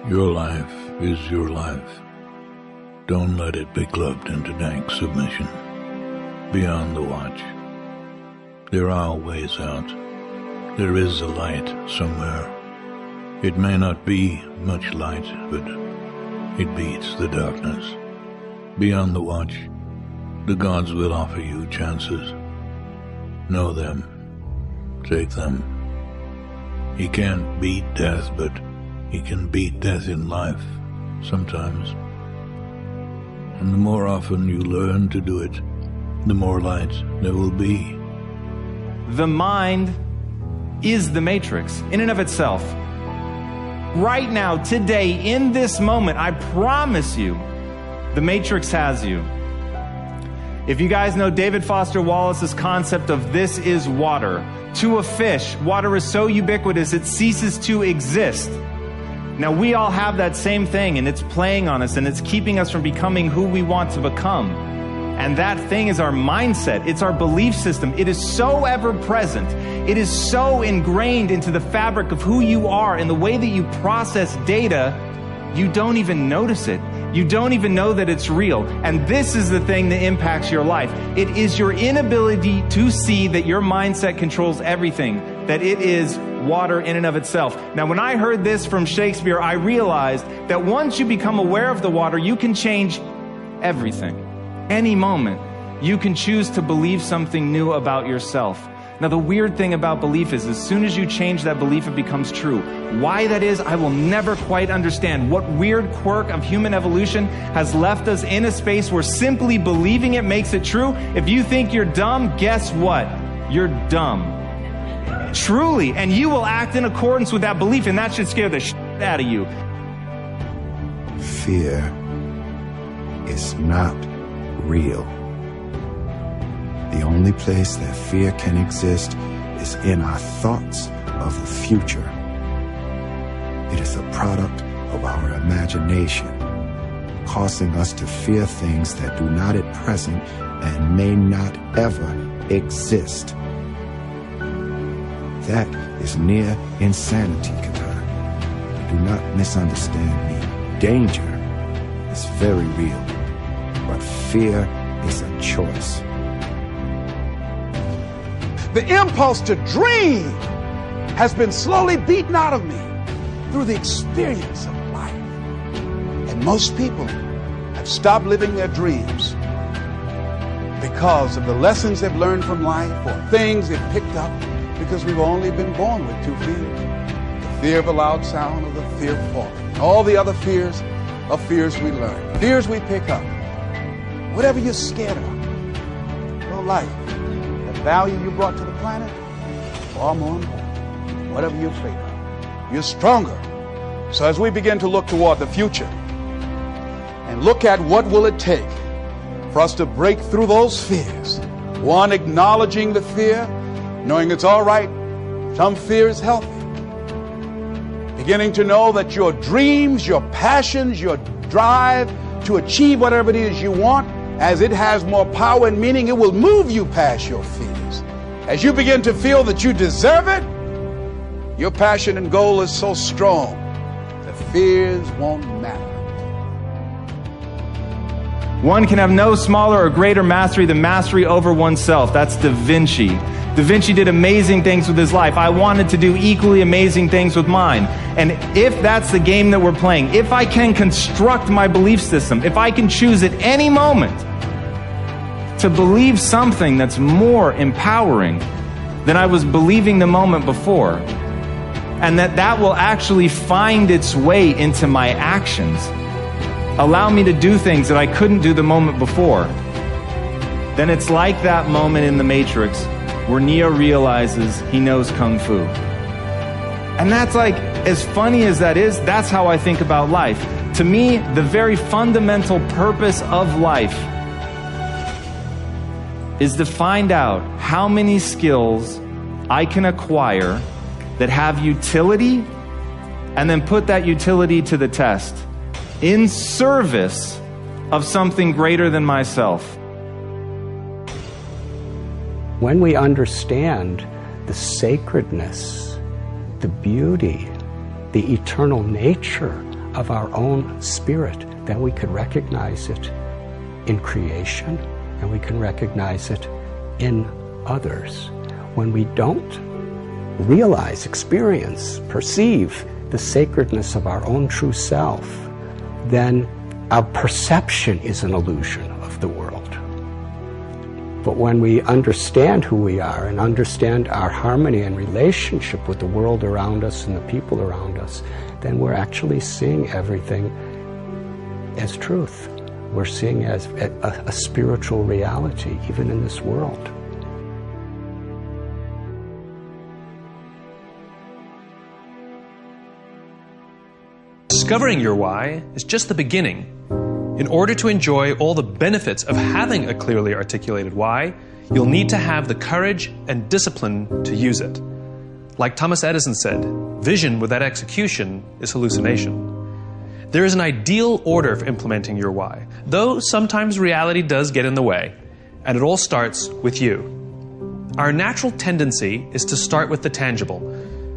Your life is your life. Don't let it be clubbed into dank submission. Beyond the watch, there are ways out. There is a light somewhere. It may not be much light, but it beats the darkness. Beyond the watch, the gods will offer you chances. Know them. Take them. He can't beat death, but he can beat death in life, sometimes. And the more often you learn to do it, the more light there will be. The mind is the matrix in and of itself. Right now, today, in this moment, I promise you, the matrix has you. If you guys know David Foster Wallace's concept of this is water, to a fish, water is so ubiquitous it ceases to exist. Now, we all have that same thing, and it's playing on us, and it's keeping us from becoming who we want to become. And that thing is our mindset. It's our belief system. It is so ever present. It is so ingrained into the fabric of who you are and the way that you process data, you don't even notice it. You don't even know that it's real. And this is the thing that impacts your life. It is your inability to see that your mindset controls everything, that it is water in and of itself. Now, when I heard this from Shakespeare, I realized that once you become aware of the water, you can change everything. Any moment, you can choose to believe something new about yourself. Now, the weird thing about belief is as soon as you change that belief, it becomes true. Why that is, I will never quite understand. What weird quirk of human evolution has left us in a space where simply believing it makes it true? If you think you're dumb, guess what? You're dumb. Truly. And you will act in accordance with that belief, and that should scare the shit out of you. Fear is not real. The only place that fear can exist is in our thoughts of the future. It is a product of our imagination, causing us to fear things that do not at present and may not ever exist. That is near insanity, Katan. Do not misunderstand me. Danger is very real, but fear is a choice. The impulse to dream has been slowly beaten out of me through the experience of life. And most people have stopped living their dreams because of the lessons they've learned from life or things they've picked up because we've only been born with two fears. The fear of a loud sound or the fear of falling. All the other fears are fears we learn, fears we pick up. Whatever you're scared of, your life, the value you brought to the planet, far more important. Whatever you're afraid of, you're stronger. So as we begin to look toward the future and look at what will it take for us to break through those fears, one, acknowledging the fear, knowing it's all right, some fear is healthy. Beginning to know that your dreams, your passions, your drive to achieve whatever it is you want, as it has more power and meaning, it will move you past your fears. As you begin to feel that you deserve it, your passion and goal is so strong, the fears won't matter. One can have no smaller or greater mastery than mastery over oneself. That's Da Vinci. Da Vinci did amazing things with his life. I wanted to do equally amazing things with mine. And if that's the game that we're playing, if I can construct my belief system, if I can choose at any moment to believe something that's more empowering than I was believing the moment before, and that will actually find its way into my actions, allow me to do things that I couldn't do the moment before, then it's like that moment in the Matrix where Neo realizes he knows Kung Fu. And that's like, as funny as that is, that's how I think about life. To me, the very fundamental purpose of life is to find out how many skills I can acquire that have utility, and then put that utility to the test in service of something greater than myself. When we understand the sacredness, the beauty, the eternal nature of our own spirit, then we can recognize it in creation, and we can recognize it in others. When we don't realize, experience, perceive the sacredness of our own true self, then our perception is an illusion of the world. But when we understand who we are and understand our harmony and relationship with the world around us and the people around us, then we're actually seeing everything as truth. We're seeing as a spiritual reality, even in this world. Discovering your why is just the beginning. In order to enjoy all the benefits of having a clearly articulated why, you'll need to have the courage and discipline to use it. Like Thomas Edison said, vision without execution is hallucination. There is an ideal order for implementing your why, though sometimes reality does get in the way, and it all starts with you. Our natural tendency is to start with the tangible.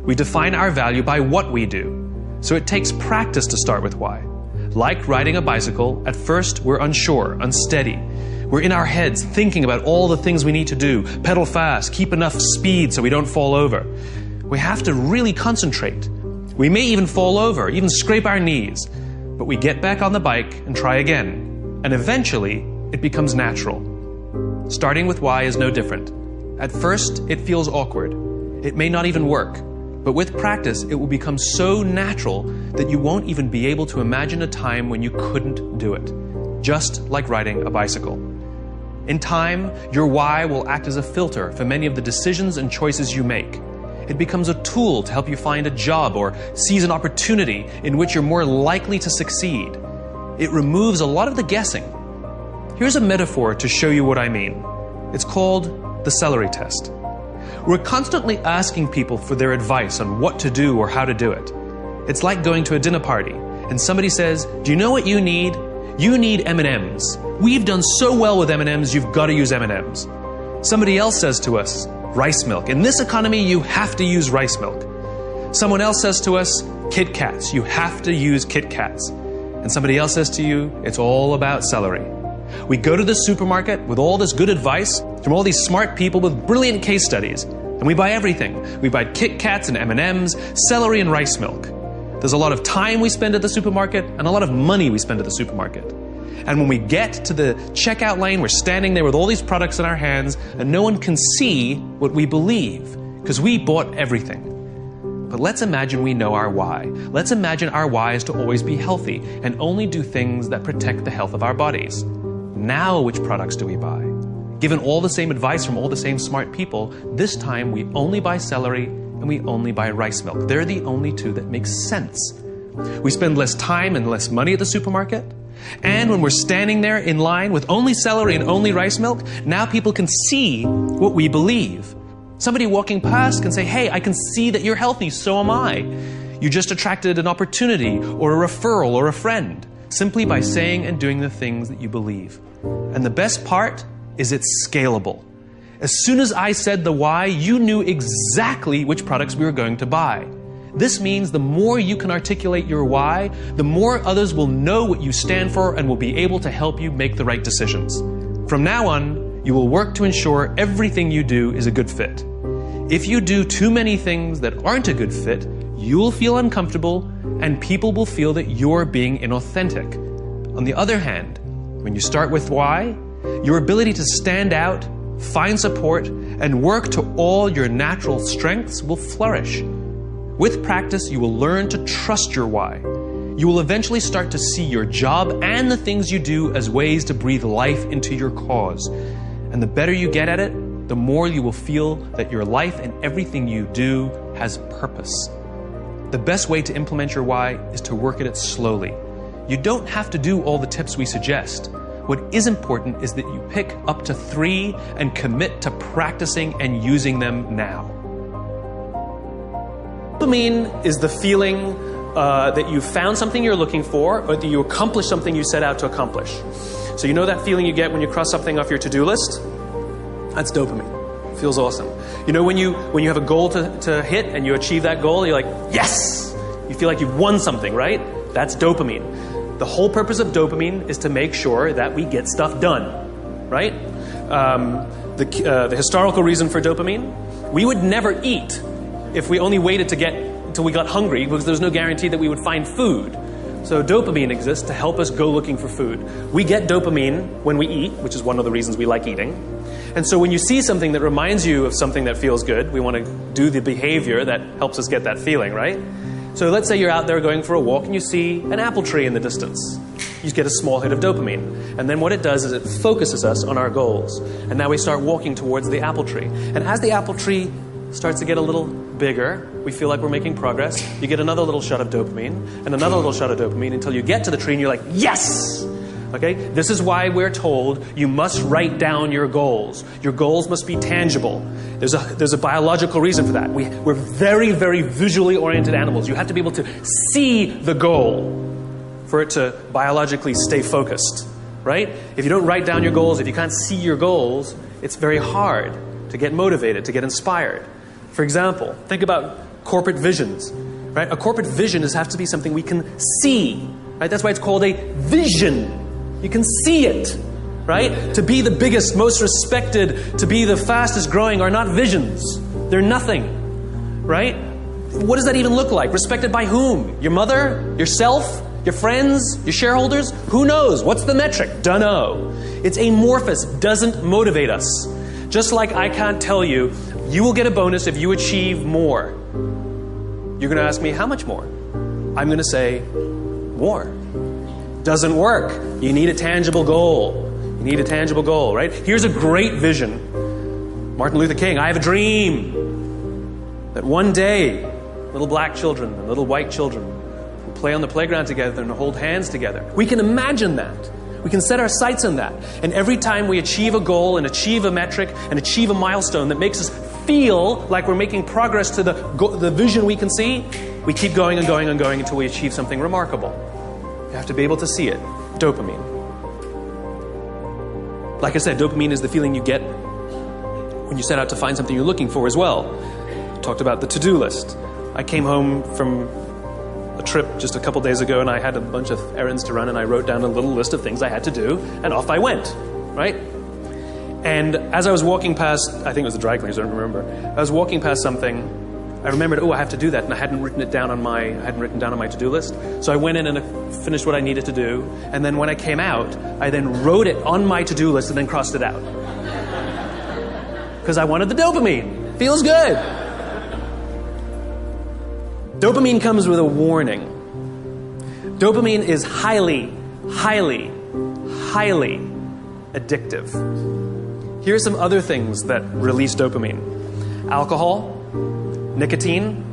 We define our value by what we do, so it takes practice to start with why. Like riding a bicycle, at first we're unsure, unsteady. We're in our heads thinking about all the things we need to do, pedal fast, keep enough speed so we don't fall over. We have to really concentrate. We may even fall over, even scrape our knees, but we get back on the bike and try again, and eventually it becomes natural. Starting with why is no different. At first it feels awkward. It may not even work. But with practice, it will become so natural that you won't even be able to imagine a time when you couldn't do it. Just like riding a bicycle. In time, your why will act as a filter for many of the decisions and choices you make. It becomes a tool to help you find a job or seize an opportunity in which you're more likely to succeed. It removes a lot of the guessing. Here's a metaphor to show you what I mean. It's called the celery test. We're constantly asking people for their advice on what to do or how to do it. It's like going to a dinner party and somebody says, "Do you know what you need? You need M&Ms. We've done so well with M&Ms, you've got to use M&Ms." Somebody else says to us, "Rice milk. In this economy, you have to use rice milk." Someone else says to us, "Kit Kats. You have to use Kit Kats." And somebody else says to you, "It's all about celery." We go to the supermarket with all this good advice from all these smart people with brilliant case studies, and we buy everything. We buy Kit Kats and M&Ms, celery and rice milk. There's a lot of time we spend at the supermarket and a lot of money we spend at the supermarket. And when we get to the checkout lane, we're standing there with all these products in our hands, and no one can see what we believe, because we bought everything. But let's imagine we know our why. Let's imagine our why is to always be healthy and only do things that protect the health of our bodies. Now which products do we buy? Given all the same advice from all the same smart people, this time we only buy celery and we only buy rice milk. They're the only two that make sense. We spend less time and less money at the supermarket. And when we're standing there in line with only celery and only rice milk, now people can see what we believe. Somebody walking past can say, "Hey, I can see that you're healthy, so am I." You just attracted an opportunity or a referral or a friend simply by saying and doing the things that you believe. And the best part is it's scalable. As soon as I said the why, you knew exactly which products we were going to buy. This means the more you can articulate your why, the more others will know what you stand for and will be able to help you make the right decisions. From now on, you will work to ensure everything you do is a good fit. If you do too many things that aren't a good fit, you'll feel uncomfortable and people will feel that you're being inauthentic. On the other hand, when you start with why, your ability to stand out, find support, and work to all your natural strengths will flourish. With practice, you will learn to trust your why. You will eventually start to see your job and the things you do as ways to breathe life into your cause. And the better you get at it, the more you will feel that your life and everything you do has purpose. The best way to implement your why is to work at it slowly. You don't have to do all the tips we suggest. What is important is that you pick up to 3 and commit to practicing and using them now. Dopamine is the feeling that you found something you're looking for, or that you accomplished something you set out to accomplish. So you know that feeling you get when you cross something off your to-do list? That's dopamine. It feels awesome. You know when you have a goal to hit and you achieve that goal, you're like, yes! You feel like you've won something, right? That's dopamine. The whole purpose of dopamine is to make sure that we get stuff done, right? The historical reason for dopamine, we would never eat if we only waited to get until we got hungry, because there's no guarantee that we would find food. So dopamine exists to help us go looking for food. We get dopamine when we eat, which is one of the reasons we like eating. And so when you see something that reminds you of something that feels good, we want to do the behavior that helps us get that feeling, right? So let's say you're out there going for a walk and you see an apple tree in the distance. You get a small hit of dopamine. And then what it does is it focuses us on our goals. And now we start walking towards the apple tree. And as the apple tree starts to get a little bigger, we feel like we're making progress. You get another little shot of dopamine and another little shot of dopamine until you get to the tree and you're like, yes! Okay? This is why we're told you must write down your goals. Your goals must be tangible. There's a biological reason for that. We're very, very visually oriented animals. You have to be able to see the goal for it to biologically stay focused, right? If you don't write down your goals, if you can't see your goals, it's very hard to get motivated, to get inspired. For example, think about corporate visions, right? A corporate vision has to be something we can see, right? That's why it's called a vision. You can see it, right? To be the biggest, most respected, to be the fastest growing are not visions. They're nothing, right? What does that even look like? Respected by whom? Your mother? Yourself? Your friends? Your shareholders? Who knows? What's the metric? Dunno. It's amorphous, doesn't motivate us. Just like I can't tell you, you will get a bonus if you achieve more. You're going to ask me, how much more? I'm going to say, more. Doesn't work. You need a tangible goal. You need a tangible goal, right? Here's a great vision. Martin Luther King, I have a dream that one day little black children and little white children will play on the playground together and hold hands together. We can imagine that. We can set our sights on that. And every time we achieve a goal and achieve a metric and achieve a milestone that makes us feel like we're making progress to the vision we can see, we keep going and going and going until we achieve something remarkable. You have to be able to see it. Dopamine. Like I said, dopamine is the feeling you get when you set out to find something you're looking for as well. I talked about the to-do list. I came home from a trip just a couple days ago and I had a bunch of errands to run and I wrote down a little list of things I had to do and off I went, right? And as I was walking past, I think it was the dry cleaners, I don't remember. I was walking past something, I remembered, I have to do that, and I hadn't written down on my to-do list. So I went in and finished what I needed to do, and then when I came out, I then wrote it on my to-do list and then crossed it out. Because I wanted the dopamine. Feels good. Dopamine comes with a warning. Dopamine is highly, highly, highly addictive. Here are some other things that release dopamine. Alcohol, nicotine,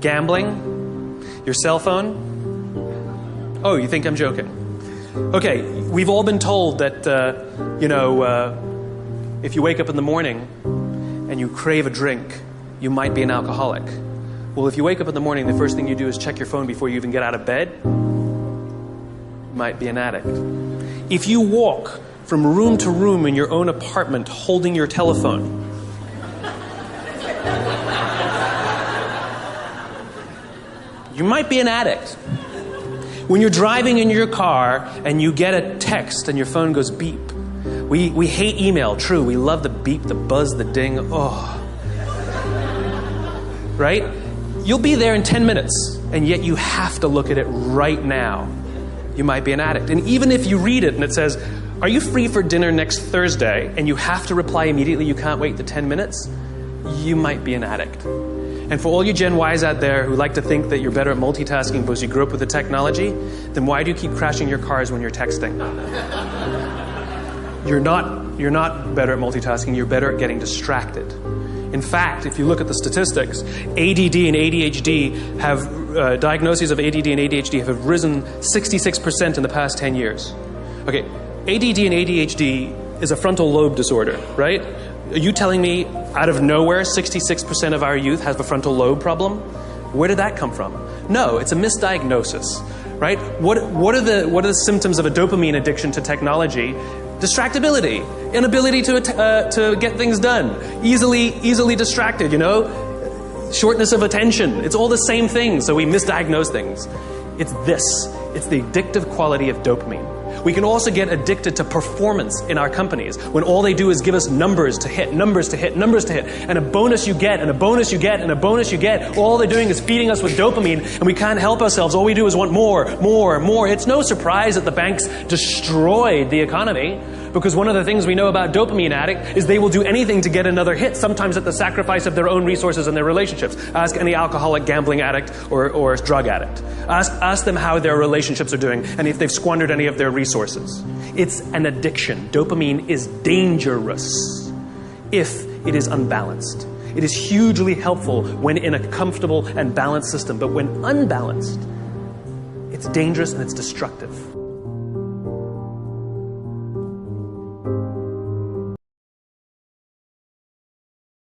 gambling, your cell phone. Oh, you think I'm joking? Okay, we've all been told that, if you wake up in the morning and you crave a drink, you might be an alcoholic. Well, if you wake up in the morning, the first thing you do is check your phone before you even get out of bed, you might be an addict. If you walk from room to room in your own apartment holding your telephone, you might be an addict. When you're driving in your car and you get a text and your phone goes beep. We hate email, true. We love the beep, the buzz, the ding. Oh. Right? You'll be there in 10 minutes, and yet you have to look at it right now. You might be an addict. And even if you read it and it says, are you free for dinner next Thursday? And you have to reply immediately, you can't wait the 10 minutes. You might be an addict. And for all you Gen Ys out there who like to think that you're better at multitasking because you grew up with the technology, then why do you keep crashing your cars when you're texting? You're not better at multitasking, you're better at getting distracted. In fact, if you look at the statistics, ADD and ADHD have, diagnoses of ADD and ADHD have risen 66% in the past 10 years. Okay, ADD and ADHD is a frontal lobe disorder, right? Are you telling me out of nowhere 66% of our youth has a frontal lobe problem? Where did that come from? No, it's a misdiagnosis, right? What are the symptoms of a dopamine addiction to technology? Distractibility, inability to get things done, easily distracted, shortness of attention. It's all the same thing, so we misdiagnose things. It's this. It's the addictive quality of dopamine. We can also get addicted to performance in our companies when all they do is give us numbers to hit, numbers to hit, numbers to hit, and a bonus you get, and a bonus you get, and a bonus you get. All they're doing is feeding us with dopamine, and we can't help ourselves. All we do is want more, more, more. It's no surprise that the banks destroyed the economy, because one of the things we know about dopamine addict is they will do anything to get another hit, sometimes at the sacrifice of their own resources and their relationships. Ask any alcoholic, gambling addict, or drug addict. Ask them how their relationships are doing and if they've squandered any of their resources. It's an addiction. Dopamine is dangerous if it is unbalanced. It is hugely helpful when in a comfortable and balanced system, but when unbalanced, it's dangerous and it's destructive.